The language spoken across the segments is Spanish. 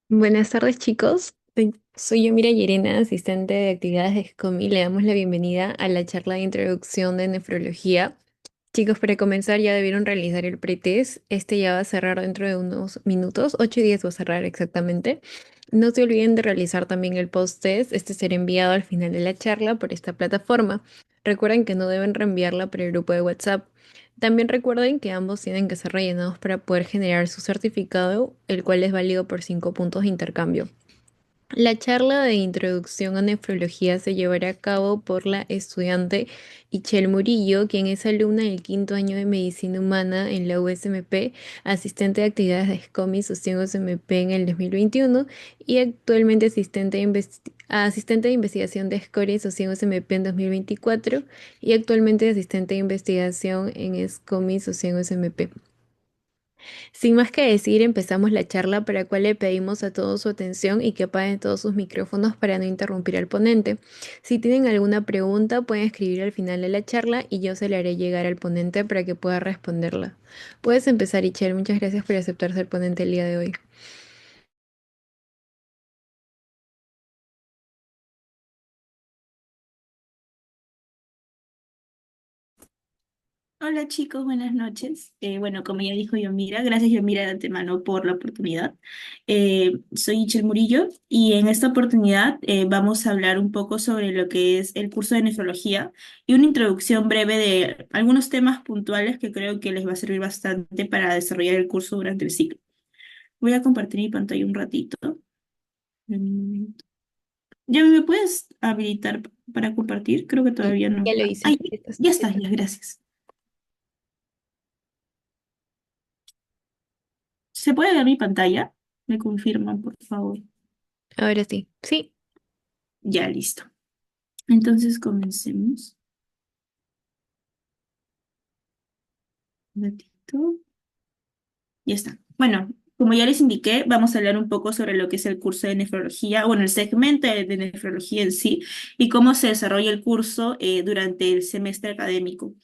Buenas tardes, chicos. Soy yo, Mira Llerena, asistente de actividades de SCOMI. Le damos la bienvenida a la charla de introducción de nefrología. Chicos, para comenzar ya debieron realizar el pretest. Este ya va a cerrar dentro de unos minutos, 8 y 10 va a cerrar exactamente. No se olviden de realizar también el post-test. Este será enviado al final de la charla por esta plataforma. Recuerden que no deben reenviarla por el grupo de WhatsApp. También recuerden que ambos tienen que ser rellenados para poder generar su certificado, el cual es válido por 5 puntos de intercambio. La charla de introducción a nefrología se llevará a cabo por la estudiante Ichel Murillo, quien es alumna del quinto año de Medicina Humana en la USMP, asistente de actividades de SCOMI Sostiene USMP en el 2021 y actualmente asistente de investigación de SCORI y Sostiene USMP en 2024 y actualmente asistente de investigación en SCOMI Sostiene USMP. Sin más que decir, empezamos la charla para la cual le pedimos a todos su atención y que apaguen todos sus micrófonos para no interrumpir al ponente. Si tienen alguna pregunta, pueden escribir al final de la charla y yo se la haré llegar al ponente para que pueda responderla. Puedes empezar, Ichel. Muchas gracias por aceptar ser ponente el día de hoy. Hola chicos, buenas noches. Bueno, como ya dijo Yomira, gracias Yomira de antemano por la oportunidad. Soy Ichel Murillo y en esta oportunidad vamos a hablar un poco sobre lo que es el curso de nefrología y una introducción breve de algunos temas puntuales que creo que les va a servir bastante para desarrollar el curso durante el ciclo. Voy a compartir mi pantalla un ratito. Un momento. ¿Ya me puedes habilitar para compartir? Creo que Y todavía ya no. lo hice. Ay, ya está, ya, gracias. ¿Se puede ver mi pantalla? Me confirman, por favor. Ahora sí. Sí. Ya, listo. Entonces comencemos. Un ratito. Ya está. Bueno, como ya les indiqué, vamos a hablar un poco sobre lo que es el curso de nefrología, bueno, el segmento de nefrología en sí, y cómo se desarrolla el curso durante el semestre académico.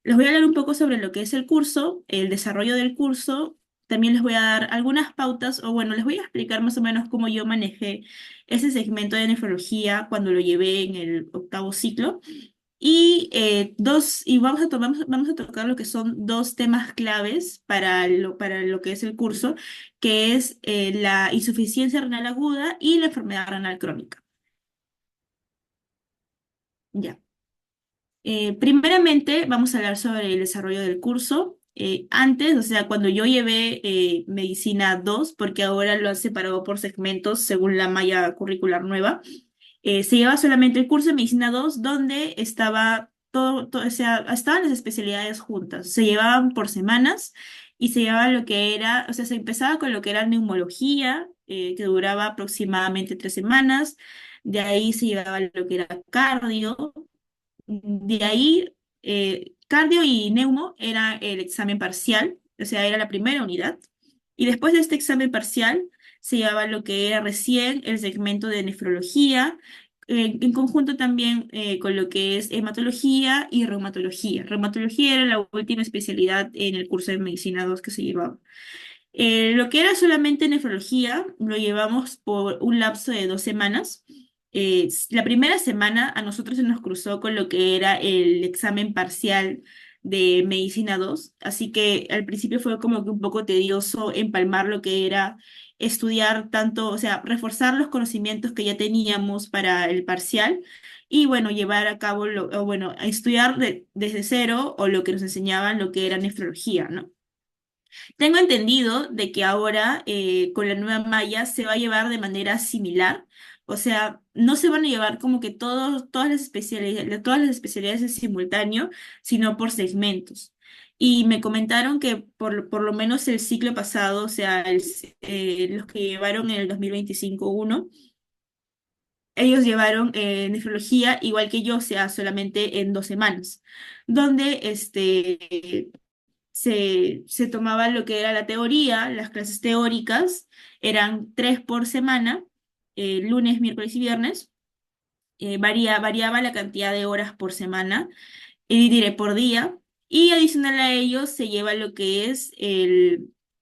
Les voy a hablar un poco sobre lo que es el curso, el desarrollo del curso. También les voy a dar algunas pautas, o bueno, les voy a explicar más o menos cómo yo manejé ese segmento de nefrología cuando lo llevé en el octavo ciclo. Y vamos a tocar lo que son dos temas claves para lo que es el curso, que es la insuficiencia renal aguda y la enfermedad renal crónica. Ya. Primeramente, vamos a hablar sobre el desarrollo del curso. Antes, o sea, cuando yo llevé Medicina 2, porque ahora lo han separado por segmentos según la malla curricular nueva, se llevaba solamente el curso de Medicina 2, donde estaba o sea, estaban las especialidades juntas. Se llevaban por semanas y se llevaba lo que era, o sea, se empezaba con lo que era neumología, que duraba aproximadamente 3 semanas. De ahí se llevaba lo que era cardio. De ahí, cardio y neumo era el examen parcial, o sea, era la primera unidad. Y después de este examen parcial, se llevaba lo que era recién el segmento de nefrología, en conjunto también con lo que es hematología y reumatología. Reumatología era la última especialidad en el curso de medicina 2 que se llevaba. Lo que era solamente nefrología lo llevamos por un lapso de 2 semanas. La primera semana a nosotros se nos cruzó con lo que era el examen parcial de Medicina 2, así que al principio fue como que un poco tedioso empalmar lo que era estudiar tanto, o sea, reforzar los conocimientos que ya teníamos para el parcial y bueno, llevar a cabo, o bueno, a estudiar desde cero o lo que nos enseñaban lo que era nefrología, ¿no? Tengo entendido de que ahora con la nueva malla se va a llevar de manera similar, o sea, no se van a llevar como que todas las especialidades en simultáneo, sino por segmentos. Y me comentaron que por lo menos el ciclo pasado, o sea, los que llevaron en el 2025 uno, ellos llevaron nefrología igual que yo, o sea, solamente en 2 semanas, donde se tomaba lo que era la teoría, las clases teóricas, eran 3 por semana, lunes, miércoles y viernes. Variaba la cantidad de horas por semana, y diré por día, y adicional a ello se lleva lo que es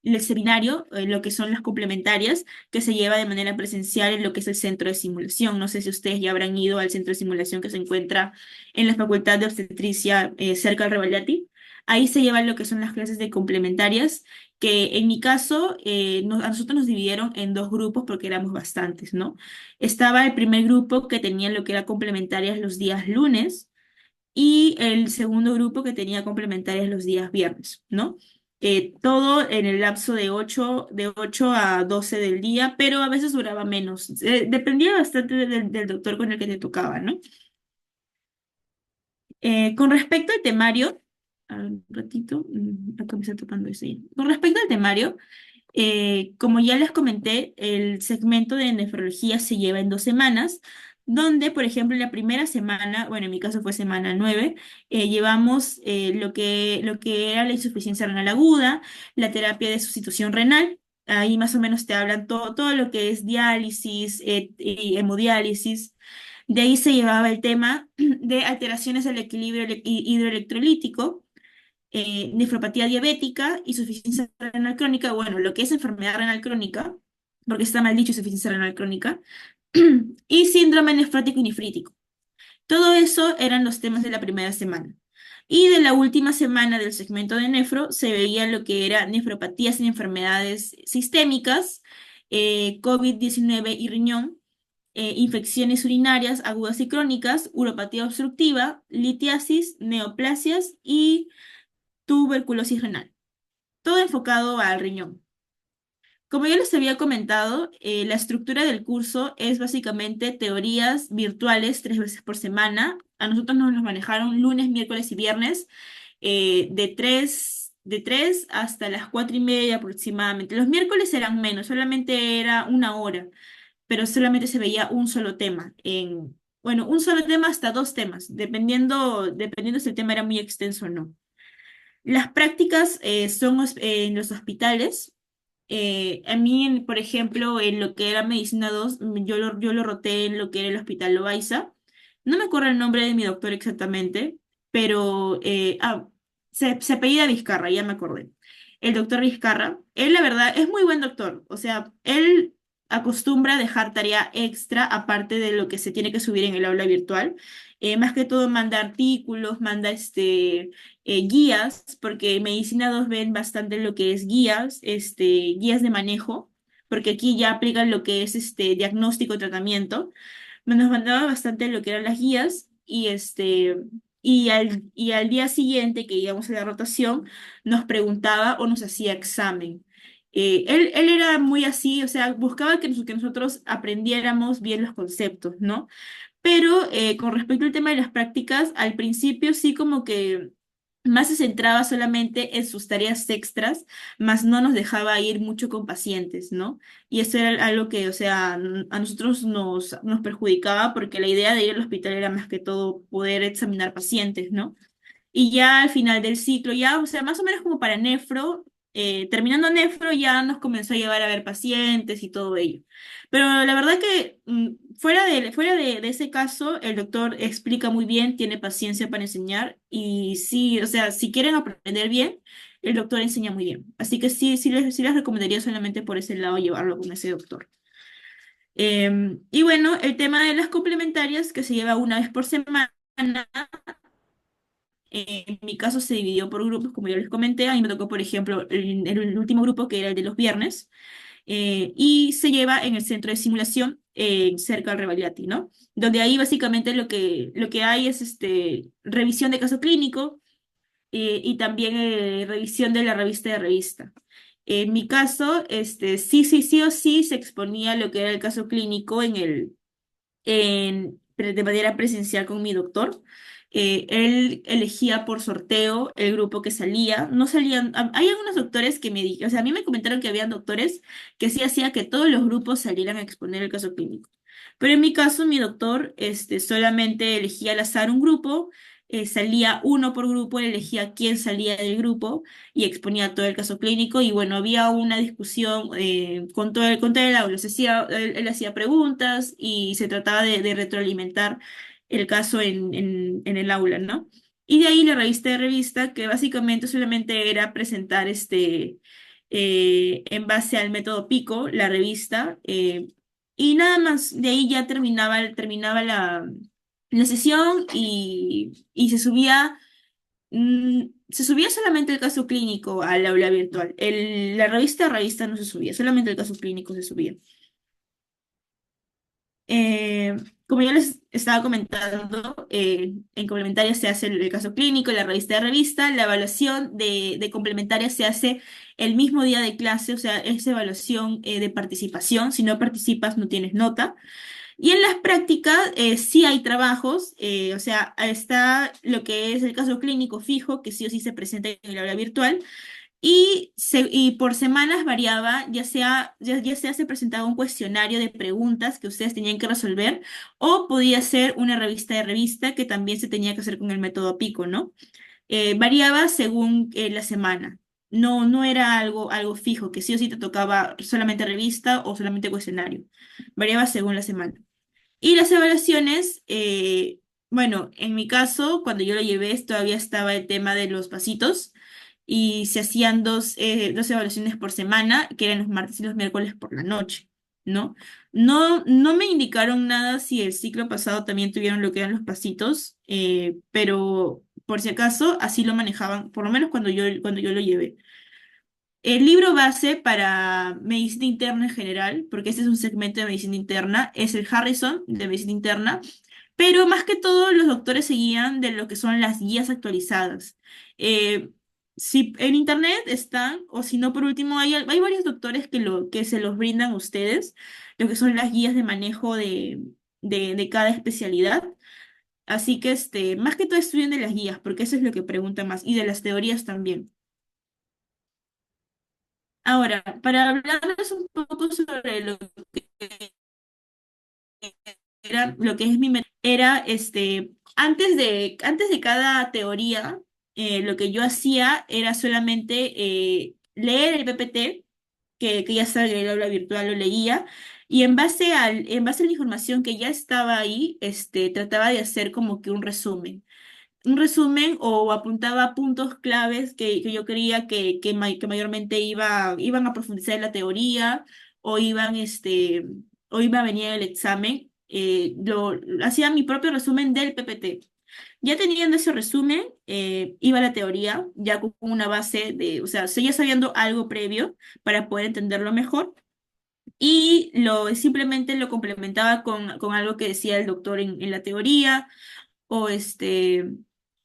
el seminario, lo que son las complementarias, que se lleva de manera presencial en lo que es el centro de simulación. No sé si ustedes ya habrán ido al centro de simulación que se encuentra en la Facultad de Obstetricia, cerca del Rebagliati. Ahí se llevan lo que son las clases de complementarias, que en mi caso, a nosotros nos dividieron en dos grupos porque éramos bastantes, ¿no? Estaba el primer grupo que tenía lo que era complementarias los días lunes y el segundo grupo que tenía complementarias los días viernes, ¿no? Todo en el lapso de 8 a 12 del día, pero a veces duraba menos. Dependía bastante del doctor con el que te tocaba, ¿no? Con respecto al temario, a ver, un ratito, acá me está tocando eso ya. Con respecto al temario, como ya les comenté, el segmento de nefrología se lleva en 2 semanas, donde, por ejemplo, en la primera semana, bueno, en mi caso fue semana 9, llevamos lo que era la insuficiencia renal aguda, la terapia de sustitución renal. Ahí más o menos te hablan todo lo que es diálisis y hemodiálisis. De ahí se llevaba el tema de alteraciones del equilibrio hidroelectrolítico, nefropatía diabética, insuficiencia renal crónica, bueno, lo que es enfermedad renal crónica, porque está mal dicho insuficiencia renal crónica, y síndrome nefrótico y nefrítico. Todo eso eran los temas de la primera semana. Y de la última semana del segmento de nefro se veía lo que era nefropatías y enfermedades sistémicas, COVID-19 y riñón, infecciones urinarias agudas y crónicas, uropatía obstructiva, litiasis, neoplasias y tuberculosis renal, todo enfocado al riñón. Como ya les había comentado, la estructura del curso es básicamente teorías virtuales 3 veces por semana. A nosotros nos los manejaron lunes, miércoles y viernes, de tres hasta las 4:30 aproximadamente. Los miércoles eran menos, solamente era 1 hora, pero solamente se veía un solo tema. Bueno, un solo tema hasta 2 temas, dependiendo si el tema era muy extenso o no. Las prácticas son en los hospitales. A mí, por ejemplo, en lo que era Medicina 2, yo lo roté en lo que era el Hospital Loaiza. No me acuerdo el nombre de mi doctor exactamente, pero se apellida Vizcarra, ya me acordé. El doctor Vizcarra, él la verdad es muy buen doctor. O sea, él acostumbra a dejar tarea extra aparte de lo que se tiene que subir en el aula virtual. Más que todo manda artículos, manda guías, porque en Medicina 2 ven bastante lo que es guías, guías de manejo, porque aquí ya aplican lo que es diagnóstico y tratamiento. Nos mandaba bastante lo que eran las guías y al día siguiente que íbamos a la rotación nos preguntaba o nos hacía examen. Él era muy así, o sea, buscaba que nosotros aprendiéramos bien los conceptos, ¿no? Pero con respecto al tema de las prácticas, al principio sí como que más se centraba solamente en sus tareas extras, más no nos dejaba ir mucho con pacientes, ¿no? Y eso era algo que, o sea, a nosotros nos perjudicaba porque la idea de ir al hospital era más que todo poder examinar pacientes, ¿no? Y ya al final del ciclo, ya, o sea, más o menos como para nefro, terminando nefro ya nos comenzó a llevar a ver pacientes y todo ello. Pero la verdad que fuera de ese caso, el doctor explica muy bien, tiene paciencia para enseñar y sí, o sea, si quieren aprender bien, el doctor enseña muy bien. Así que sí les recomendaría solamente por ese lado llevarlo con ese doctor. Y bueno, el tema de las complementarias que se lleva 1 vez por semana. En mi caso se dividió por grupos, como ya les comenté. A mí me tocó, por ejemplo, el último grupo, que era el de los viernes, y se lleva en el centro de simulación cerca del Rebagliati, ¿no? Donde ahí básicamente lo que hay es revisión de caso clínico y también revisión de la revista de revista. En mi caso, sí o sí se exponía lo que era el caso clínico de manera presencial con mi doctor. Él elegía por sorteo el grupo que salía. No salían, hay algunos doctores que me dijeron, o sea, a mí me comentaron que habían doctores que sí hacía que todos los grupos salieran a exponer el caso clínico. Pero en mi caso, mi doctor solamente elegía al azar un grupo, salía uno por grupo, él elegía quién salía del grupo y exponía todo el caso clínico. Y bueno, había una discusión con todo el aula. Él hacía preguntas y se trataba de retroalimentar el caso en el aula, ¿no? Y de ahí la revista de revista, que básicamente solamente era presentar en base al método Pico, la revista, y nada más, de ahí ya terminaba la sesión y se subía solamente el caso clínico al aula virtual. La revista no se subía, solamente el caso clínico se subía. Eh, Como ya les estaba comentando, en complementaria se hace el caso clínico, la revista de revista, la evaluación de complementaria se hace el mismo día de clase, o sea, es evaluación de participación, si no participas no tienes nota. Y en las prácticas sí hay trabajos, o sea, está lo que es el caso clínico fijo, que sí o sí se presenta en el aula virtual, y por semanas variaba, ya sea se presentaba un cuestionario de preguntas que ustedes tenían que resolver, o podía ser una revista de revista que también se tenía que hacer con el método Pico, ¿no? Variaba según la semana. No era algo fijo, que sí o sí te tocaba solamente revista o solamente cuestionario. Variaba según la semana. Y las evaluaciones, bueno, en mi caso, cuando yo lo llevé, todavía estaba el tema de los pasitos y se hacían dos evaluaciones por semana, que eran los martes y los miércoles por la noche, ¿no? No me indicaron nada si el ciclo pasado también tuvieron lo que eran los pasitos, pero por si acaso así lo manejaban, por lo menos cuando yo lo llevé. El libro base para medicina interna en general, porque este es un segmento de medicina interna, es el Harrison de medicina interna, pero más que todo los doctores se guían de lo que son las guías actualizadas. Eh, si en internet están, o si no, por último, hay varios doctores que se los brindan a ustedes, lo que son las guías de manejo de cada especialidad. Así que más que todo estudien de las guías, porque eso es lo que preguntan más, y de las teorías también. Ahora, para hablarles un poco sobre que lo que es era antes de cada teoría, lo que yo hacía era solamente leer el PPT, que ya estaba en el aula virtual, lo leía, y en base a la información que ya estaba ahí, trataba de hacer como que un resumen o apuntaba puntos claves que yo creía que mayormente iban a profundizar en la teoría o iba a venir el examen. Hacía mi propio resumen del PPT. Ya teniendo ese resumen, iba a la teoría, ya con una base o sea, seguía sabiendo algo previo para poder entenderlo mejor y simplemente lo complementaba con algo que decía el doctor en la teoría o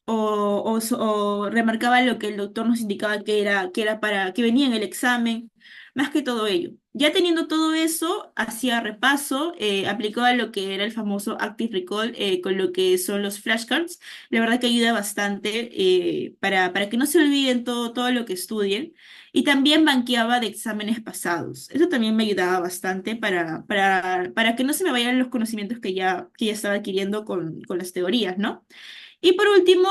o remarcaba lo que el doctor nos indicaba que era para que venía en el examen, más que todo ello. Ya teniendo todo eso, hacía repaso, aplicaba lo que era el famoso Active Recall con lo que son los flashcards. La verdad que ayuda bastante para que no se olviden todo lo que estudien. Y también banqueaba de exámenes pasados. Eso también me ayudaba bastante para que no se me vayan los conocimientos que ya estaba adquiriendo con las teorías, ¿no? Y por último,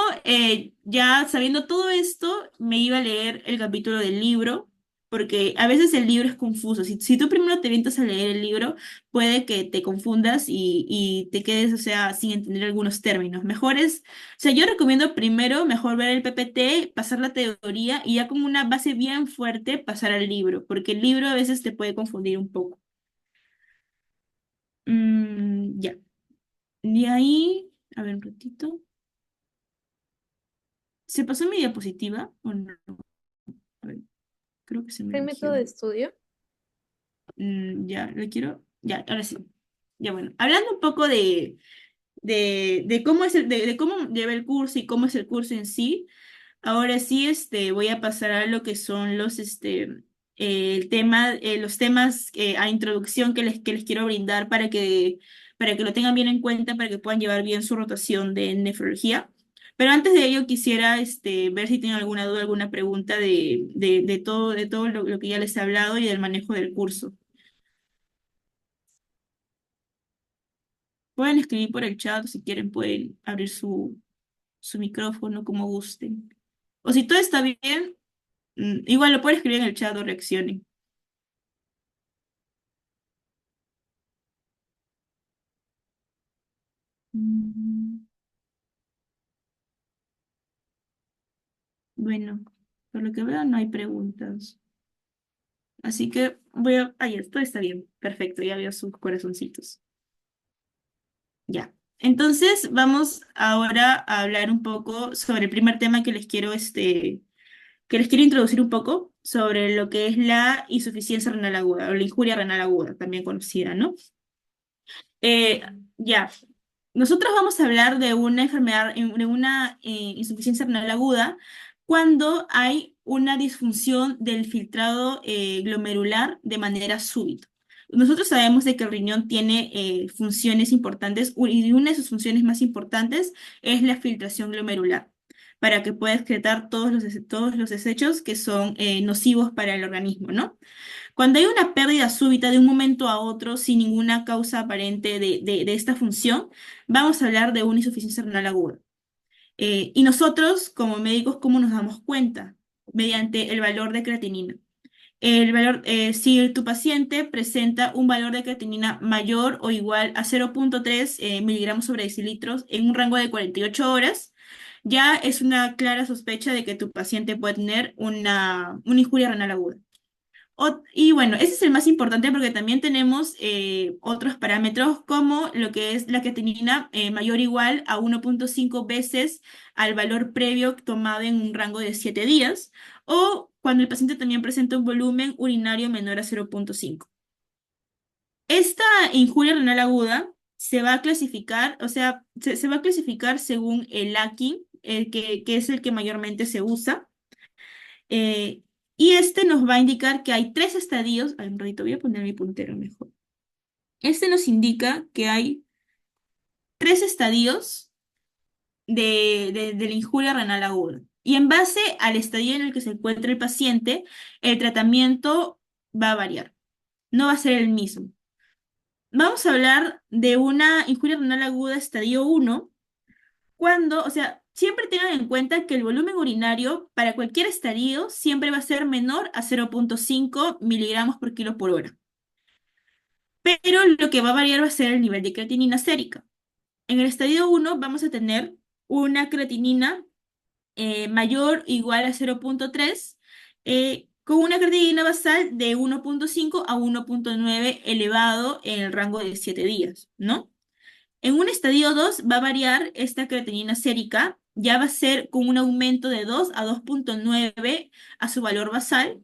ya sabiendo todo esto, me iba a leer el capítulo del libro, porque a veces el libro es confuso. Si tú primero te vienes a leer el libro, puede que te confundas y te quedes, o sea, sin entender algunos términos. O sea, yo recomiendo primero mejor ver el PPT, pasar la teoría y ya con una base bien fuerte pasar al libro, porque el libro a veces te puede confundir un poco. Ya. De ahí, a ver un ratito. ¿Se pasó mi diapositiva o no? A ver, creo que se me ¿Qué método eligió. de estudio? Ya, lo quiero. Ya, ahora sí. Ya, bueno. Hablando un poco de cómo de cómo lleva el curso y cómo es el curso en sí, ahora sí, voy a pasar a lo que son los temas a introducción que les quiero brindar para que lo tengan bien en cuenta, para que puedan llevar bien su rotación de nefrología. Pero antes de ello quisiera ver si tienen alguna duda, alguna pregunta de todo lo que ya les he hablado y del manejo del curso. Pueden escribir por el chat, si quieren pueden abrir su micrófono como gusten. O si todo está bien, igual lo pueden escribir en el chat o reaccionen. Mm, Bueno, por lo que veo no hay preguntas. Así que voy a... Ahí, todo está bien. Perfecto, ya veo sus corazoncitos. Ya. Entonces, vamos ahora a hablar un poco sobre el primer tema que les quiero introducir un poco sobre lo que es la insuficiencia renal aguda o la injuria renal aguda, también conocida, ¿no? Eh, ya. Nosotros vamos a hablar de una enfermedad, de una insuficiencia renal aguda cuando hay una disfunción del filtrado glomerular de manera súbita. Nosotros sabemos de que el riñón tiene funciones importantes y una de sus funciones más importantes es la filtración glomerular para que pueda excretar todos los desechos que son nocivos para el organismo, ¿no? Cuando hay una pérdida súbita de un momento a otro sin ninguna causa aparente de esta función, vamos a hablar de una insuficiencia renal aguda. Y nosotros, como médicos, ¿cómo nos damos cuenta? Mediante el valor de creatinina. Si tu paciente presenta un valor de creatinina mayor o igual a 0,3 miligramos sobre decilitros en un rango de 48 horas, ya es una clara sospecha de que tu paciente puede tener una injuria renal aguda. Y bueno, ese es el más importante porque también tenemos otros parámetros como lo que es la creatinina mayor o igual a 1,5 veces al valor previo tomado en un rango de 7 días o cuando el paciente también presenta un volumen urinario menor a 0,5. Esta injuria renal aguda se va a clasificar, o sea, se va a clasificar según el AKI, que es el que mayormente se usa. Eh, y este nos va a indicar que hay tres estadios. Ay, un ratito, voy a poner mi puntero mejor. Este nos indica que hay tres estadios de la injuria renal aguda. Y en base al estadio en el que se encuentra el paciente, el tratamiento va a variar. No va a ser el mismo. Vamos a hablar de una injuria renal aguda estadio uno cuando, o sea, siempre tengan en cuenta que el volumen urinario para cualquier estadio siempre va a ser menor a 0,5 miligramos por kilo por hora. Pero lo que va a variar va a ser el nivel de creatinina sérica. En el estadio uno vamos a tener una creatinina mayor o igual a 0,3 con una creatinina basal de 1,5 a 1,9 elevado en el rango de 7 días, ¿no? En un estadio 2 va a variar esta creatinina sérica, ya va a ser con un aumento de 2 a 2,9 a su valor basal,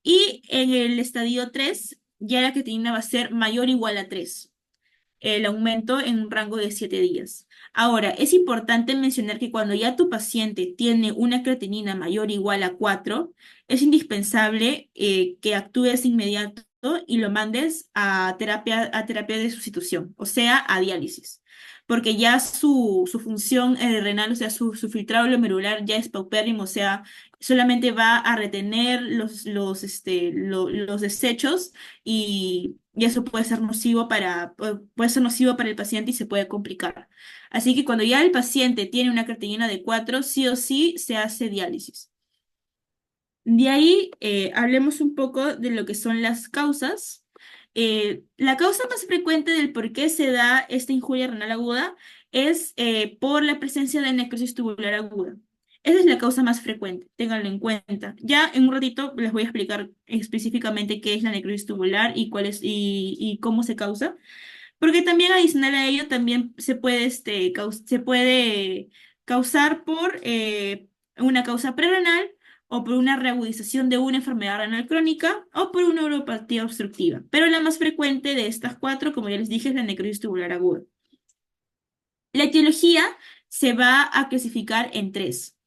y en el estadio 3 ya la creatinina va a ser mayor o igual a 3 el aumento en un rango de 7 días. Ahora, es importante mencionar que cuando ya tu paciente tiene una creatinina mayor o igual a 4, es indispensable que actúes de inmediato y lo mandes a terapia de sustitución, o sea, a diálisis. Porque ya su función renal, o sea, su filtrado glomerular ya es paupérrimo, o sea, solamente va a retener los desechos y eso puede ser nocivo para el paciente y se puede complicar. Así que cuando ya el paciente tiene una creatinina de 4, sí o sí se hace diálisis. De ahí hablemos un poco de lo que son las causas. La causa más frecuente del por qué se da esta injuria renal aguda es por la presencia de necrosis tubular aguda. Esa es la causa más frecuente, ténganlo en cuenta. Ya en un ratito les voy a explicar específicamente qué es la necrosis tubular y y cómo se causa, porque también adicional a ello también se puede causar por una causa prerrenal o por una reagudización de una enfermedad renal crónica o por una neuropatía obstructiva. Pero la más frecuente de estas cuatro, como ya les dije, es la necrosis tubular aguda. La etiología se va a clasificar en tres.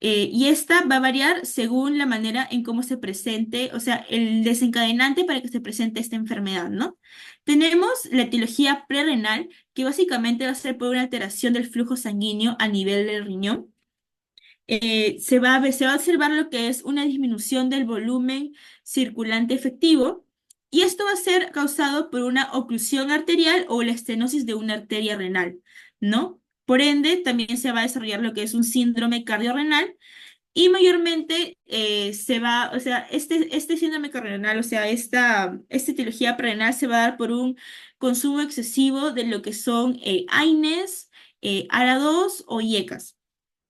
Y esta va a variar según la manera en cómo se presente, o sea, el desencadenante para que se presente esta enfermedad, ¿no? Tenemos la etiología prerrenal, que básicamente va a ser por una alteración del flujo sanguíneo a nivel del riñón. Se va a observar lo que es una disminución del volumen circulante efectivo, y esto va a ser causado por una oclusión arterial o la estenosis de una arteria renal, ¿no? Por ende, también se va a desarrollar lo que es un síndrome cardiorrenal y mayormente o sea, este síndrome cardiorrenal, o sea, esta etiología prerenal se va a dar por un consumo excesivo de lo que son AINES, ARA2 o IECAS.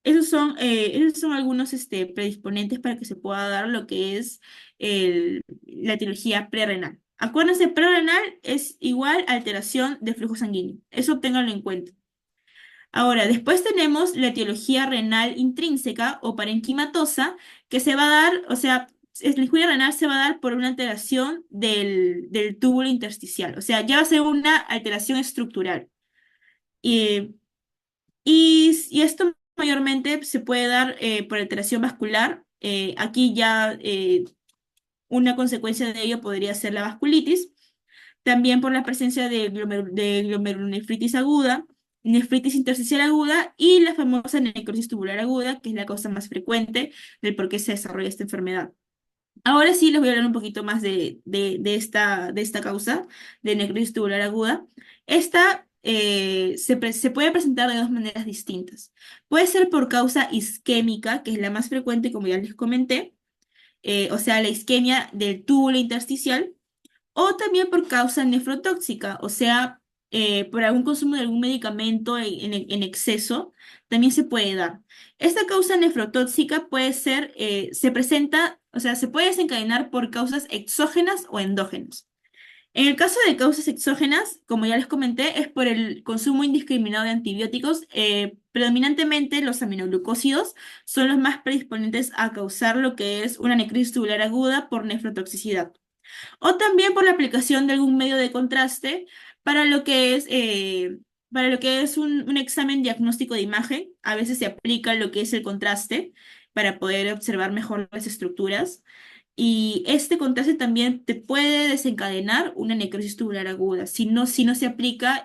Esos son algunos predisponentes para que se pueda dar lo que es la etiología prerrenal. Acuérdense, prerrenal es igual a alteración de flujo sanguíneo. Eso ténganlo en cuenta. Ahora, después tenemos la etiología renal intrínseca o parenquimatosa, que se va a dar, o sea, la injuria renal se va a dar por una alteración del túbulo intersticial. O sea, ya va a ser una alteración estructural. Y y esto mayormente se puede dar por alteración vascular. Aquí ya una consecuencia de ello podría ser la vasculitis. También por la presencia de glomerulonefritis aguda, nefritis intersticial aguda y la famosa necrosis tubular aguda, que es la causa más frecuente del por qué se desarrolla esta enfermedad. Ahora sí les voy a hablar un poquito más de esta causa de necrosis tubular aguda. Esta se puede presentar de dos maneras distintas. Puede ser por causa isquémica, que es la más frecuente, como ya les comenté, o sea, la isquemia del túbulo intersticial, o también por causa nefrotóxica, o sea, por algún consumo de algún medicamento en exceso, también se puede dar. Esta causa nefrotóxica puede ser, se presenta, o sea, se puede desencadenar por causas exógenas o endógenas. En el caso de causas exógenas, como ya les comenté, es por el consumo indiscriminado de antibióticos. Predominantemente los aminoglucósidos son los más predisponentes a causar lo que es una necrosis tubular aguda por nefrotoxicidad o también por la aplicación de algún medio de contraste para lo que para lo que es un examen diagnóstico de imagen. A veces se aplica lo que es el contraste para poder observar mejor las estructuras. Y este contraste también te puede desencadenar una necrosis tubular aguda si no se aplica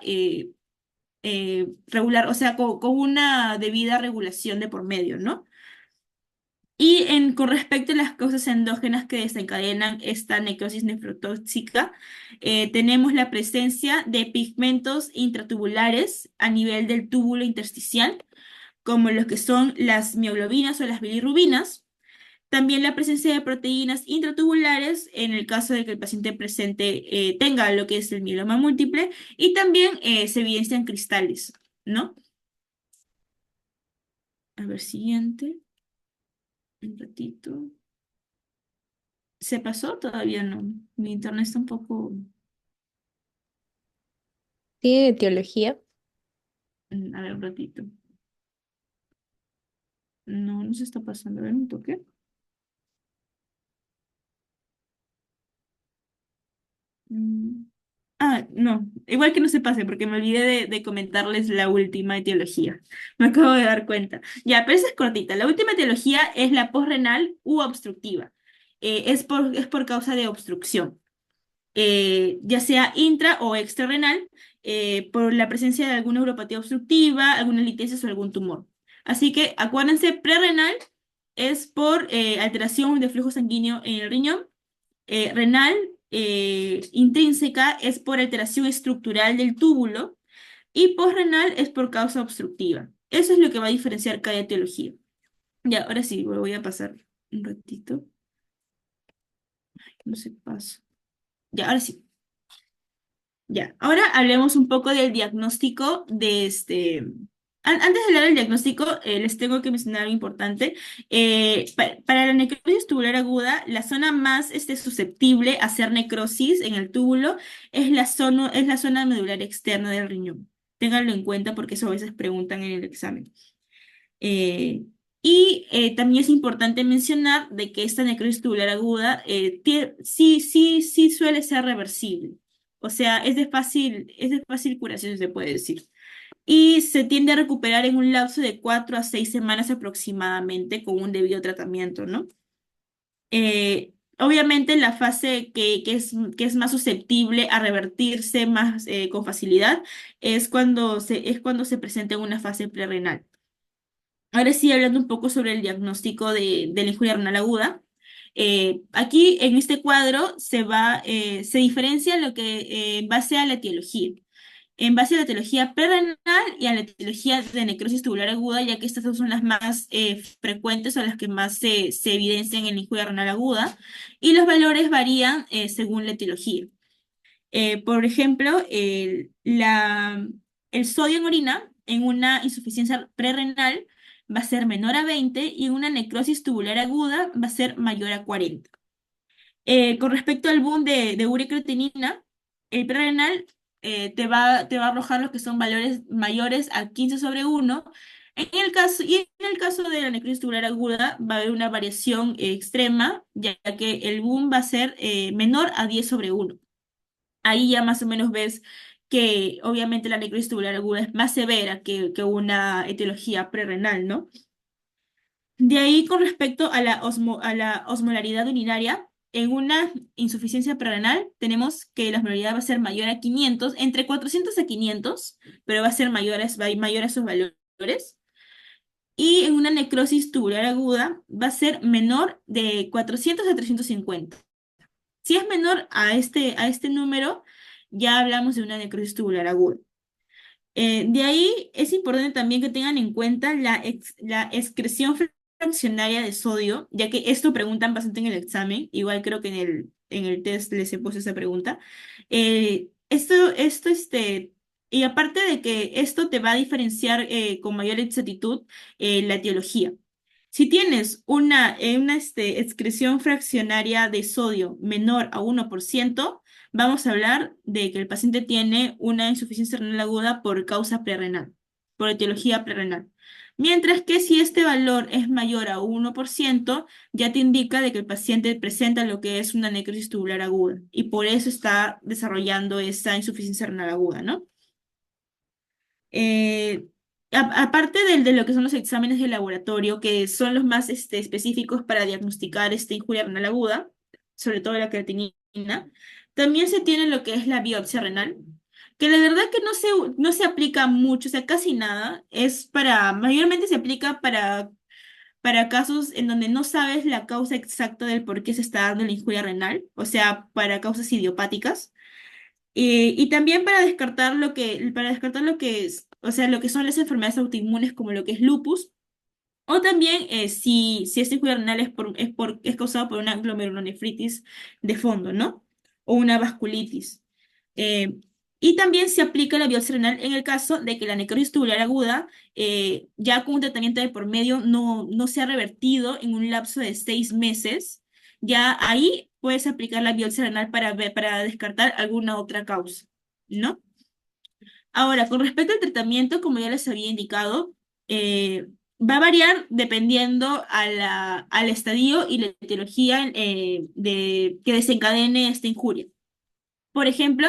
regular, o sea, con una debida regulación de por medio, ¿no? Con respecto a las causas endógenas que desencadenan esta necrosis nefrotóxica, tenemos la presencia de pigmentos intratubulares a nivel del túbulo intersticial, como los que son las mioglobinas o las bilirrubinas. También la presencia de proteínas intratubulares en el caso de que el paciente presente tenga lo que es el mieloma múltiple y también se evidencian cristales, ¿no? A ver, siguiente, un ratito. ¿Se pasó? Todavía no. Mi internet está un poco... ¿Tiene etiología? A ver, un ratito. No, no se está pasando. A ver, un toque. Mm. No. Igual que no se pase, porque me olvidé de comentarles la última etiología. Me acabo de dar cuenta. Ya, pero esa es cortita. La última etiología es la posrenal u obstructiva. Es por causa de obstrucción. Ya sea intra o extrarrenal, por la presencia de alguna neuropatía obstructiva, alguna litiasis o algún tumor. Así que acuérdense, prerrenal es por alteración de flujo sanguíneo en el riñón, renal intrínseca es por alteración estructural del túbulo y posrenal es por causa obstructiva. Eso es lo que va a diferenciar cada etiología. Ya, ahora sí, voy a pasar un ratito. No se pasa. Ya, ahora sí. Ya, ahora hablemos un poco del diagnóstico de Antes de hablar del diagnóstico, les tengo que mencionar algo importante. Para la necrosis tubular aguda, la zona más susceptible a hacer necrosis en el túbulo es la zona medular externa del riñón. Ténganlo en cuenta porque eso a veces preguntan en el examen. Eh, También es importante mencionar de que esta necrosis tubular aguda sí suele ser reversible. O sea, es de fácil curación, se puede decir. Y se tiende a recuperar en un lapso de 4 a 6 semanas aproximadamente con un debido tratamiento, ¿no? Obviamente la fase que es más susceptible a revertirse más con facilidad es cuando se presenta en una fase prerrenal. Ahora sí, hablando un poco sobre el diagnóstico de la injuria renal aguda. Aquí en este cuadro se diferencia lo que en base a la etiología. En base a la etiología prerrenal y a la etiología de necrosis tubular aguda, ya que estas dos son las más frecuentes o las que más se evidencian en la injuria renal aguda, y los valores varían según la etiología. Por ejemplo, el sodio en orina en una insuficiencia prerrenal va a ser menor a 20 y en una necrosis tubular aguda va a ser mayor a 40. Con respecto al boom de urecreatinina, el prerenal te va a arrojar los que son valores mayores a 15/1. Y en el caso de la necrosis tubular aguda, va a haber una variación extrema, ya que el boom va a ser menor a 10/1. Ahí ya más o menos ves que obviamente la necrosis tubular aguda es más severa que una etiología prerrenal, ¿no? De ahí, con respecto a la osmolaridad urinaria, en una insuficiencia prerenal tenemos que la osmolaridad va a ser mayor a 500, entre 400 a 500, pero va a ser mayor a esos valores. Y en una necrosis tubular aguda va a ser menor de 400 a 350. Si es menor a este número, ya hablamos de una necrosis tubular aguda. De ahí es importante también que tengan en cuenta la excreción fraccionaria de sodio, ya que esto preguntan bastante en el examen, igual creo que en el test les he puesto esa pregunta. Y aparte de que esto te va a diferenciar con mayor exactitud la etiología. Si tienes una excreción fraccionaria de sodio menor a 1%, vamos a hablar de que el paciente tiene una insuficiencia renal aguda por causa prerrenal, por etiología prerrenal. Mientras que si este valor es mayor a 1%, ya te indica de que el paciente presenta lo que es una necrosis tubular aguda y por eso está desarrollando esa insuficiencia renal aguda, ¿no? Eh, Aparte de lo que son los exámenes de laboratorio, que son los más específicos para diagnosticar esta injuria renal aguda, sobre todo la creatinina, también se tiene lo que es la biopsia renal, que la verdad que no se aplica mucho, o sea, casi nada. Mayormente se aplica para casos en donde no sabes la causa exacta del por qué se está dando la injuria renal, o sea, para causas idiopáticas. Y también para descartar lo que es, o sea, lo que son las enfermedades autoinmunes como lo que es lupus, o también si este injuria renal es causado por una glomerulonefritis de fondo, ¿no? O una vasculitis. Eh, y también se aplica la biopsia renal en el caso de que la necrosis tubular aguda, ya con un tratamiento de por medio, no se ha revertido en un lapso de 6 meses. Ya ahí puedes aplicar la biopsia renal para descartar alguna otra causa, ¿no? Ahora, con respecto al tratamiento, como ya les había indicado, va a variar dependiendo al estadio y la etiología que desencadene esta injuria. Por ejemplo,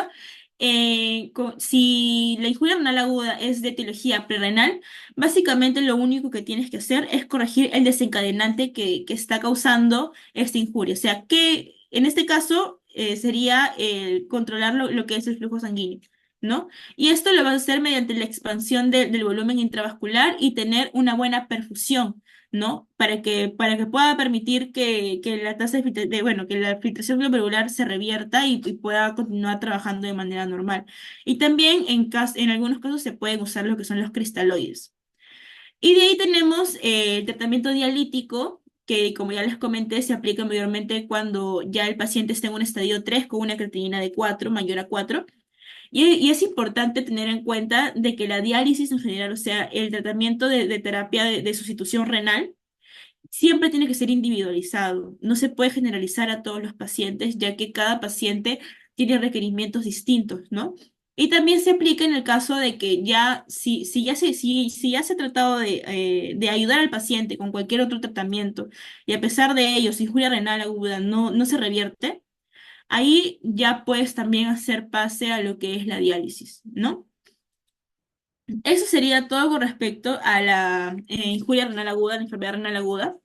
si la injuria renal aguda es de etiología prerrenal, básicamente lo único que tienes que hacer es corregir el desencadenante que está causando esta injuria. O sea, que en este caso sería controlar lo que es el flujo sanguíneo, ¿no? Y esto lo vas a hacer mediante la expansión del volumen intravascular y tener una buena perfusión. ¿No? Para que pueda permitir que la tasa bueno, que la filtración glomerular se revierta y pueda continuar trabajando de manera normal. Y también en algunos casos se pueden usar lo que son los cristaloides. Y de ahí tenemos el tratamiento dialítico, que como ya les comenté, se aplica mayormente cuando ya el paciente está en un estadio 3 con una creatinina de 4 mayor a 4. Y es importante tener en cuenta de que la diálisis en general, o sea, el tratamiento de terapia de sustitución renal, siempre tiene que ser individualizado. No se puede generalizar a todos los pacientes, ya que cada paciente tiene requerimientos distintos, ¿no? Y también se aplica en el caso de que si ya se ha tratado de ayudar al paciente con cualquier otro tratamiento y a pesar de ello, si injuria renal aguda no se revierte, ahí ya puedes también hacer pase a lo que es la diálisis, ¿no? Eso sería todo con respecto a la injuria renal aguda, la enfermedad renal aguda.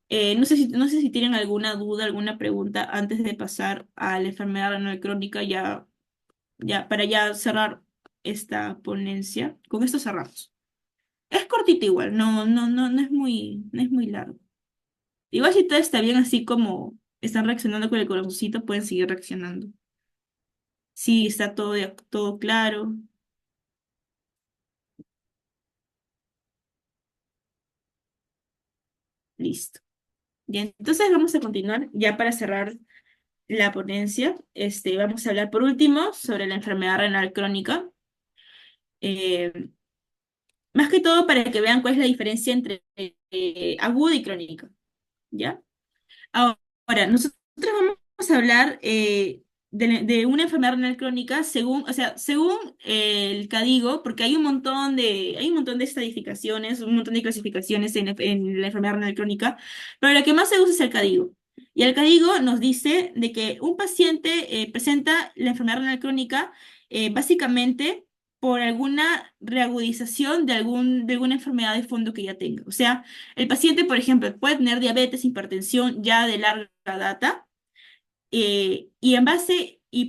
No sé si tienen alguna duda, alguna pregunta antes de pasar a la enfermedad renal crónica, para ya cerrar esta ponencia. Con esto cerramos. Es cortito igual, no es muy largo. Igual si todo está bien así como están reaccionando con el corazoncito, pueden seguir reaccionando. Sí, está todo claro, listo. Ya, entonces vamos a continuar ya para cerrar la ponencia. Vamos a hablar por último sobre la enfermedad renal crónica. Eh, Más que todo para que vean cuál es la diferencia entre aguda y crónica, ¿ya? Ahora, nosotros vamos a hablar de una enfermedad renal crónica según, o sea, según el CADIGO, porque hay un montón de estadificaciones, un montón de clasificaciones en la enfermedad renal crónica, pero la que más se usa es el CADIGO. Y el CADIGO nos dice de que un paciente presenta la enfermedad renal crónica básicamente por alguna reagudización de alguna enfermedad de fondo que ya tenga. O sea, el paciente, por ejemplo, puede tener diabetes, hipertensión ya de larga data, y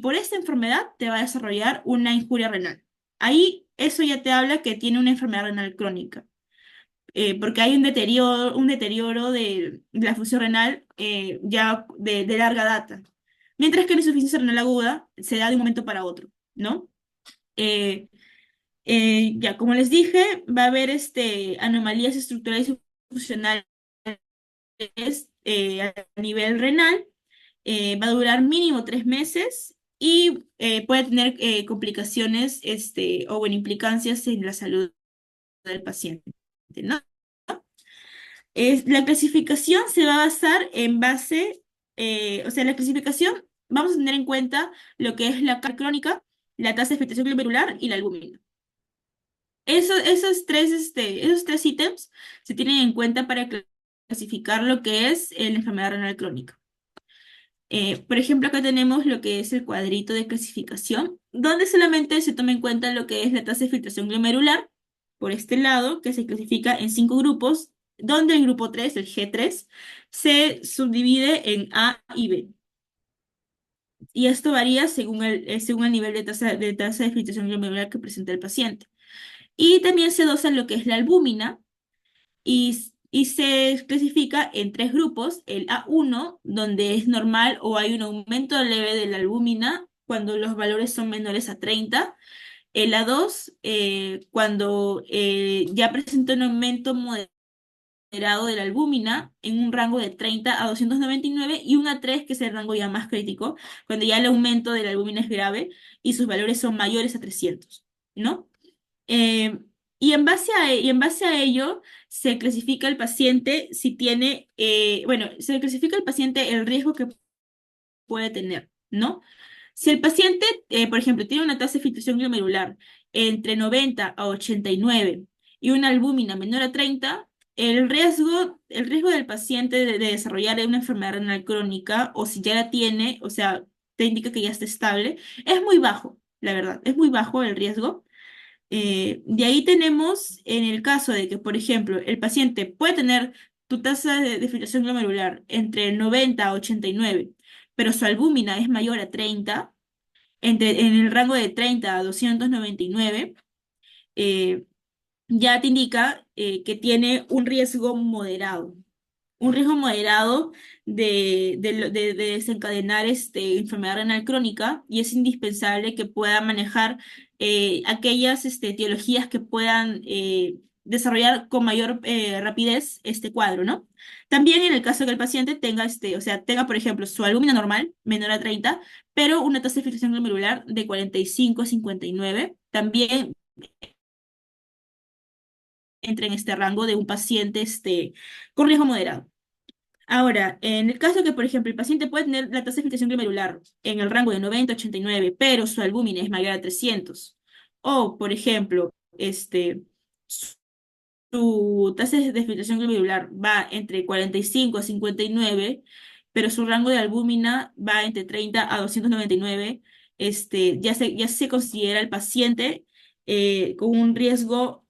por esta enfermedad te va a desarrollar una injuria renal. Ahí eso ya te habla que tiene una enfermedad renal crónica, porque hay un deterioro de la función renal ya de larga data. Mientras que la insuficiencia renal aguda se da de un momento para otro, ¿no? Eh, ya, como les dije, va a haber anomalías estructurales y funcionales a nivel renal, va a durar mínimo 3 meses y puede tener complicaciones o bueno, implicancias en la salud del paciente, ¿no? La clasificación se va a basar o sea, la clasificación, vamos a tener en cuenta lo que es la carga crónica, la tasa de filtración glomerular y la albúmina. Esos tres ítems se tienen en cuenta para clasificar lo que es la enfermedad renal crónica. Por ejemplo, acá tenemos lo que es el cuadrito de clasificación, donde solamente se toma en cuenta lo que es la tasa de filtración glomerular, por este lado, que se clasifica en 5 grupos, donde el grupo 3, el G3, se subdivide en A y B. Y esto varía según el nivel de tasa de filtración glomerular que presenta el paciente. Y también se dosa lo que es la albúmina, y se clasifica en 3 grupos: el A1, donde es normal o hay un aumento leve de la albúmina cuando los valores son menores a 30; el A2, cuando ya presenta un aumento moderado de la albúmina en un rango de 30 a 299; y un A3, que es el rango ya más crítico, cuando ya el aumento de la albúmina es grave y sus valores son mayores a 300, ¿no? Eh, y en base a ello se clasifica el paciente si tiene, bueno, se clasifica el paciente el riesgo que puede tener, ¿no? Si el paciente, por ejemplo, tiene una tasa de filtración glomerular entre 90 a 89 y una albúmina menor a 30, el riesgo del paciente de desarrollar una enfermedad renal crónica, o si ya la tiene, o sea, te indica que ya está estable, es muy bajo, la verdad, es muy bajo el riesgo. De ahí tenemos en el caso de que, por ejemplo, el paciente puede tener tu tasa de filtración glomerular entre 90 a 89, pero su albúmina es mayor a 30, en el rango de 30 a 299, eh, ya te indica que tiene un riesgo moderado de desencadenar enfermedad renal crónica, y es indispensable que pueda manejar aquellas etiologías que puedan desarrollar con mayor rapidez este cuadro, ¿no? También en el caso que el paciente tenga, o sea, tenga, por ejemplo, su albúmina normal, menor a 30, pero una tasa de filtración glomerular de 45 a 59, también entra en este rango de un paciente con riesgo moderado. Ahora, en el caso que, por ejemplo, el paciente puede tener la tasa de filtración glomerular en el rango de 90 a 89, pero su albúmina es mayor a 300, o, por ejemplo, su tasa de filtración glomerular va entre 45 a 59, pero su rango de albúmina va entre 30 a 299, ya se considera el paciente con un riesgo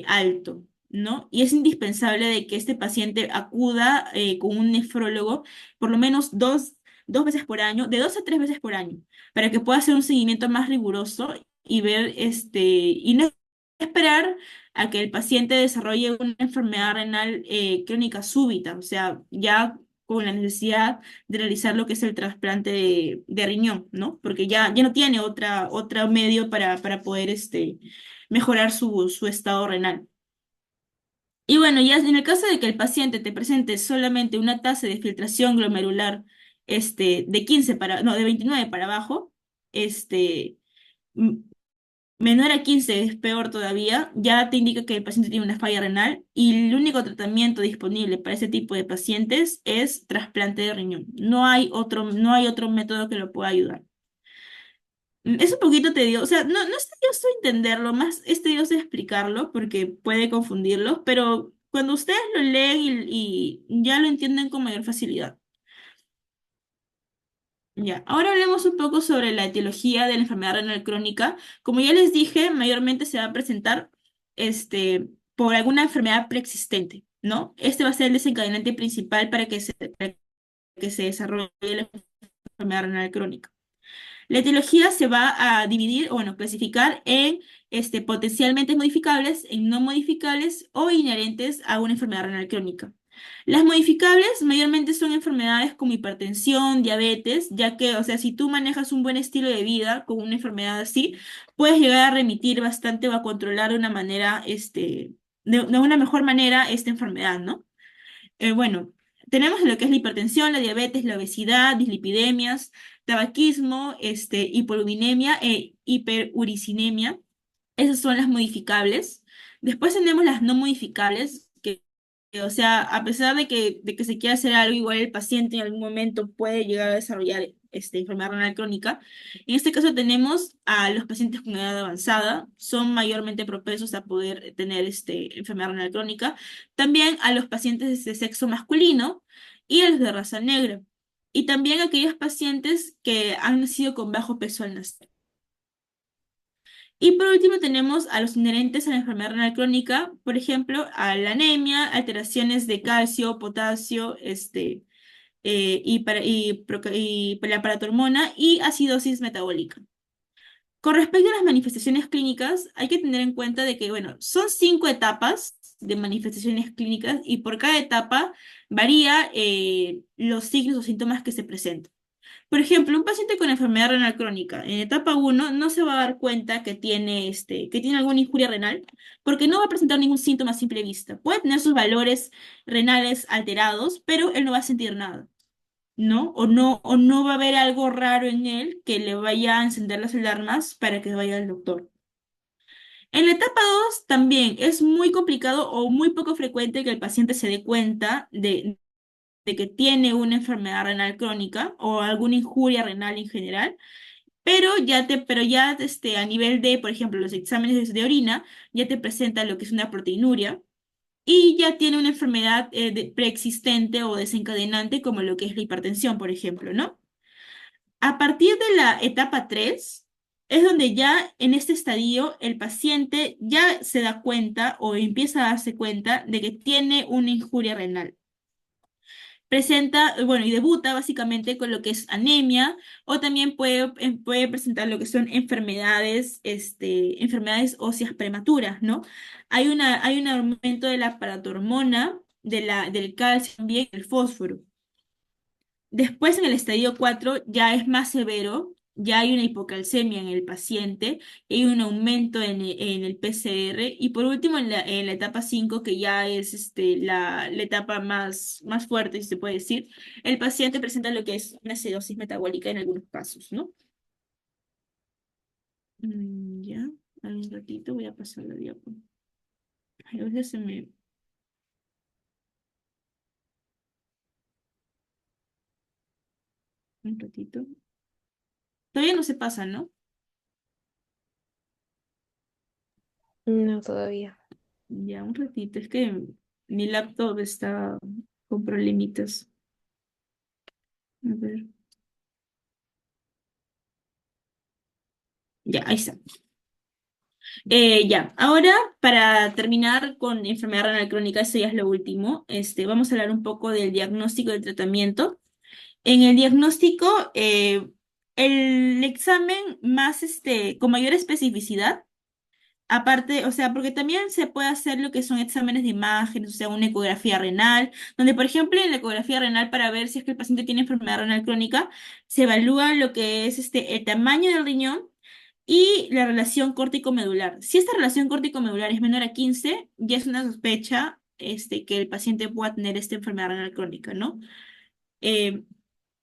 alto, ¿no? Y es indispensable de que este paciente acuda con un nefrólogo por lo menos dos veces por año, de 2 a 3 veces por año, para que pueda hacer un seguimiento más riguroso y ver, y no esperar a que el paciente desarrolle una enfermedad renal crónica súbita, o sea, ya con la necesidad de realizar lo que es el trasplante de riñón, ¿no? Porque ya no tiene otro medio para poder mejorar su estado renal. Y bueno, ya en el caso de que el paciente te presente solamente una tasa de filtración glomerular de 15 para, no, de 29 para abajo, este, Menor a 15 es peor todavía, ya te indica que el paciente tiene una falla renal y el único tratamiento disponible para ese tipo de pacientes es trasplante de riñón. No hay otro método que lo pueda ayudar. Es un poquito tedioso, o sea, no es tedioso entenderlo, más es tedioso explicarlo porque puede confundirlos, pero cuando ustedes lo leen y ya lo entienden con mayor facilidad. Ya, ahora hablemos un poco sobre la etiología de la enfermedad renal crónica. Como ya les dije, mayormente se va a presentar por alguna enfermedad preexistente, ¿no? Este va a ser el desencadenante principal para que se desarrolle la enfermedad renal crónica. La etiología se va a dividir, o bueno, clasificar en potencialmente modificables, en no modificables o inherentes a una enfermedad renal crónica. Las modificables mayormente son enfermedades como hipertensión, diabetes, ya que, o sea, si tú manejas un buen estilo de vida con una enfermedad así, puedes llegar a remitir bastante o a controlar de una manera, de una mejor manera esta enfermedad, ¿no? Bueno, tenemos lo que es la hipertensión, la diabetes, la obesidad, dislipidemias, tabaquismo, hipoluminemia e hiperuricinemia. Esas son las modificables. Después tenemos las no modificables, o sea, a pesar de que se quiera hacer algo, igual el paciente en algún momento puede llegar a desarrollar enfermedad renal crónica. En este caso tenemos a los pacientes con edad avanzada, son mayormente propensos a poder tener enfermedad renal crónica. También a los pacientes de sexo masculino y a los de raza negra. Y también a aquellos pacientes que han nacido con bajo peso al nacer. Y por último tenemos a los inherentes a la enfermedad renal crónica, por ejemplo, a la anemia, alteraciones de calcio, potasio, y la paratormona y acidosis metabólica. Con respecto a las manifestaciones clínicas, hay que tener en cuenta de que, bueno, son 5 etapas de manifestaciones clínicas y por cada etapa varía los signos o síntomas que se presentan. Por ejemplo, un paciente con enfermedad renal crónica en etapa uno no se va a dar cuenta que tiene alguna injuria renal porque no va a presentar ningún síntoma a simple vista. Puede tener sus valores renales alterados, pero él no va a sentir nada, ¿no? O no va a haber algo raro en él que le vaya a encender las alarmas para que vaya al doctor. En la etapa 2 también es muy complicado o muy poco frecuente que el paciente se dé cuenta de que tiene una enfermedad renal crónica o alguna injuria renal en general, pero ya a nivel de, por ejemplo, los exámenes de orina, ya te presenta lo que es una proteinuria y ya tiene una enfermedad preexistente o desencadenante como lo que es la hipertensión, por ejemplo, ¿no? A partir de la etapa 3 es donde ya en este estadio el paciente ya se da cuenta o empieza a darse cuenta de que tiene una injuria renal. Presenta, bueno, y debuta básicamente con lo que es anemia, o también puede presentar lo que son enfermedades óseas prematuras, ¿no? Hay un aumento de la paratormona, del calcio también, el fósforo. Después, en el estadio 4 ya es más severo, ya hay una hipocalcemia en el paciente, hay un aumento en el PCR, y por último, en la etapa 5 que ya es la etapa más fuerte, si se puede decir, el paciente presenta lo que es una acidosis metabólica en algunos casos, ¿no? Ya, un ratito voy a pasar la diapo. Ay, a veces se me... Un ratito. Todavía no se pasa, ¿no? No, todavía. Ya, un ratito. Es que mi laptop está con problemitas. A ver. Ya, ahí está. Ya, ahora para terminar con enfermedad renal crónica, eso ya es lo último. Vamos a hablar un poco del diagnóstico y del tratamiento. En el diagnóstico, el examen más, con mayor especificidad. Aparte, o sea, porque también se puede hacer lo que son exámenes de imágenes, o sea, una ecografía renal, donde, por ejemplo, en la ecografía renal, para ver si es que el paciente tiene enfermedad renal crónica, se evalúa lo que es el tamaño del riñón y la relación córtico-medular. Si esta relación córtico-medular es menor a 15, ya es una sospecha que el paciente pueda tener esta enfermedad renal crónica, ¿no?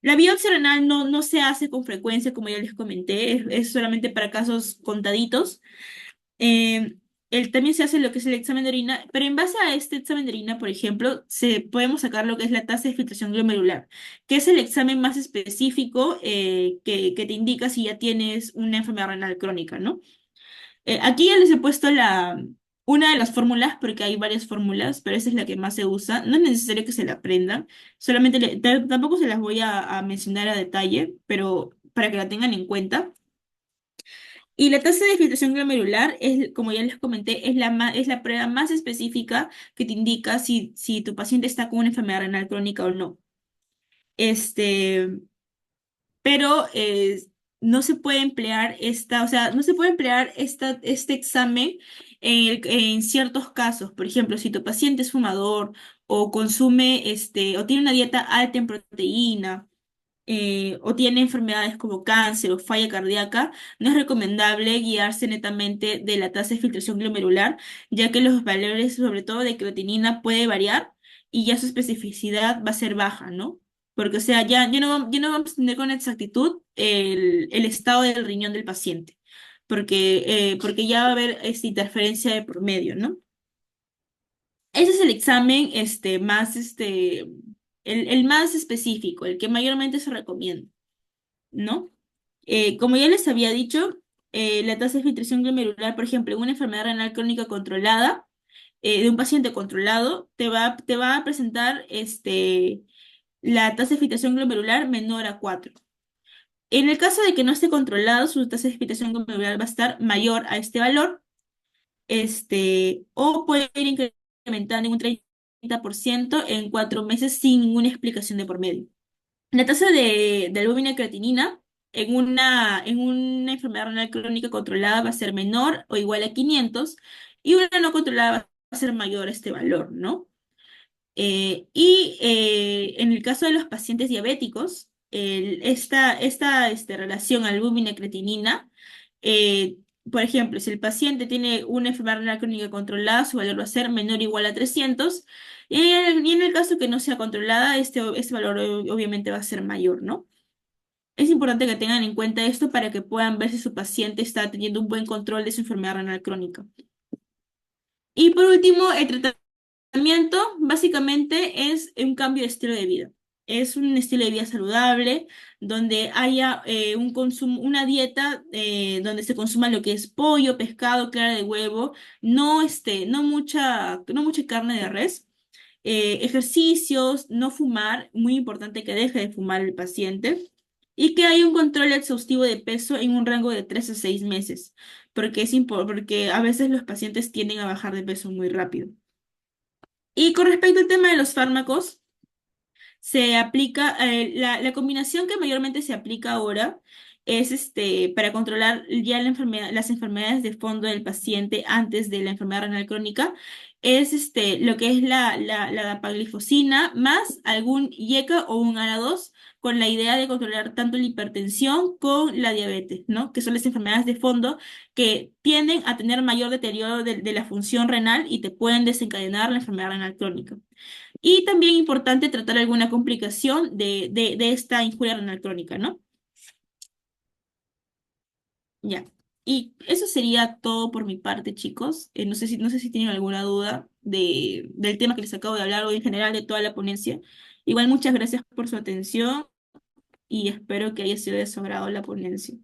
La biopsia renal no se hace con frecuencia, como ya les comenté, es solamente para casos contaditos. Eh, También se hace lo que es el examen de orina, pero en base a este examen de orina, por ejemplo, podemos sacar lo que es la tasa de filtración glomerular, que es el examen más específico que te indica si ya tienes una enfermedad renal crónica, ¿no? Aquí ya les he puesto una de las fórmulas, porque hay varias fórmulas, pero esa es la que más se usa. No es necesario que se la aprendan, solamente tampoco se las voy a mencionar a detalle, pero para que la tengan en cuenta. Y la tasa de filtración glomerular es, como ya les comenté, es la prueba más específica que te indica si tu paciente está con una enfermedad renal crónica o no. Este, pero no se puede emplear o sea, no se puede emplear este examen en ciertos casos. Por ejemplo, si tu paciente es fumador o consume, o tiene una dieta alta en proteína, o tiene enfermedades como cáncer o falla cardíaca, no es recomendable guiarse netamente de la tasa de filtración glomerular, ya que los valores, sobre todo de creatinina, puede variar y ya su especificidad va a ser baja, ¿no? Porque, o sea, ya no vamos a tener con exactitud el estado del riñón del paciente, porque ya va a haber esta interferencia de por medio, ¿no? Ese es el examen el más específico, el que mayormente se recomienda. ¿No? Como ya les había dicho, la tasa de filtración glomerular, por ejemplo, en una enfermedad renal crónica controlada, de un paciente controlado, te va a presentar la tasa de filtración glomerular menor a 4. En el caso de que no esté controlado, su tasa de filtración glomerular va a estar mayor a este valor, o puede ir incrementando en un 30% en 4 meses sin ninguna explicación de por medio. La tasa de albúmina y creatinina en una enfermedad renal crónica controlada va a ser menor o igual a 500 y una no controlada va a ser mayor a este valor, ¿no? En el caso de los pacientes diabéticos, esta relación albúmina-creatinina, eh, por ejemplo, si el paciente tiene una enfermedad renal crónica controlada, su valor va a ser menor o igual a 300, y en el caso que no sea controlada, este valor obviamente va a ser mayor, ¿no? Es importante que tengan en cuenta esto para que puedan ver si su paciente está teniendo un buen control de su enfermedad renal crónica. Y por último, el tratamiento básicamente es un cambio de estilo de vida. Es un estilo de vida saludable, donde haya un consumo, una dieta donde se consuma lo que es pollo, pescado, clara de huevo, no mucha carne de res. Ejercicios, no fumar, muy importante que deje de fumar el paciente. Y que haya un control exhaustivo de peso en un rango de 3 a 6 meses, porque a veces los pacientes tienden a bajar de peso muy rápido. Y con respecto al tema de los fármacos, se aplica, la combinación que mayormente se aplica ahora es para controlar ya las enfermedades de fondo del paciente antes de la enfermedad renal crónica, es lo que es la dapaglifosina más algún IECA o un ARA2 con la idea de controlar tanto la hipertensión con la diabetes, ¿no? Que son las enfermedades de fondo que tienden a tener mayor deterioro de la función renal y te pueden desencadenar la enfermedad renal crónica. Y también importante tratar alguna complicación de esta injuria renal crónica, ¿no? Ya. Y eso sería todo por mi parte, chicos. No sé si tienen alguna duda del tema que les acabo de hablar o en general de toda la ponencia. Igual muchas gracias por su atención y espero que haya sido de su agrado la ponencia.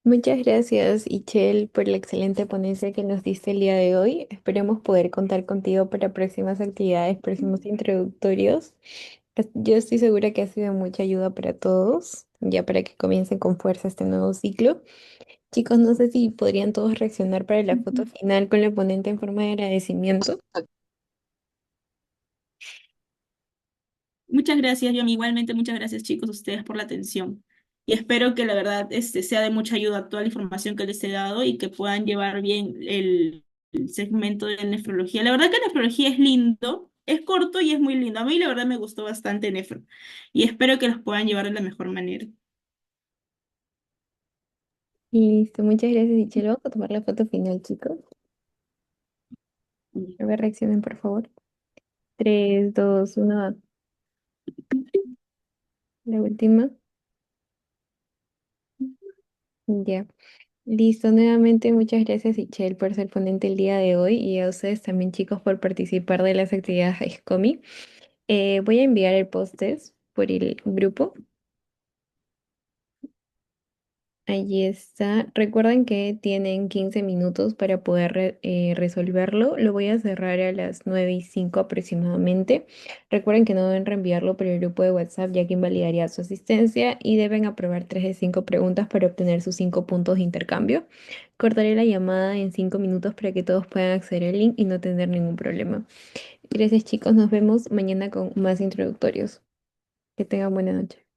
Muchas gracias, Ichel, por la excelente ponencia que nos diste el día de hoy. Esperemos poder contar contigo para próximas actividades, próximos introductorios. Yo estoy segura que ha sido mucha ayuda para todos, ya para que comiencen con fuerza este nuevo ciclo. Chicos, no sé si podrían todos reaccionar para la foto final con la ponente en forma de agradecimiento. Muchas gracias, yo igualmente muchas gracias, chicos, a ustedes por la atención. Y espero que la verdad sea de mucha ayuda toda la información que les he dado y que puedan llevar bien el segmento de nefrología. La verdad que nefrología es lindo, es corto y es muy lindo. A mí la verdad me gustó bastante nefro y espero que los puedan llevar de la mejor manera. Listo, muchas gracias, Ichel. Vamos a tomar la foto final, chicos. A ver, reaccionen, por favor. 3, 2, 1. La última. Ya. Listo, nuevamente muchas gracias, Michelle, por ser ponente el día de hoy y a ustedes también, chicos, por participar de las actividades SCOMI. Voy a enviar el post-test por el grupo. Allí está. Recuerden que tienen 15 minutos para poder resolverlo. Lo voy a cerrar a las 9:05 aproximadamente. Recuerden que no deben reenviarlo por el grupo de WhatsApp ya que invalidaría su asistencia y deben aprobar 3 de 5 preguntas para obtener sus 5 puntos de intercambio. Cortaré la llamada en 5 minutos para que todos puedan acceder al link y no tener ningún problema. Gracias, chicos. Nos vemos mañana con más introductorios. Que tengan buena noche.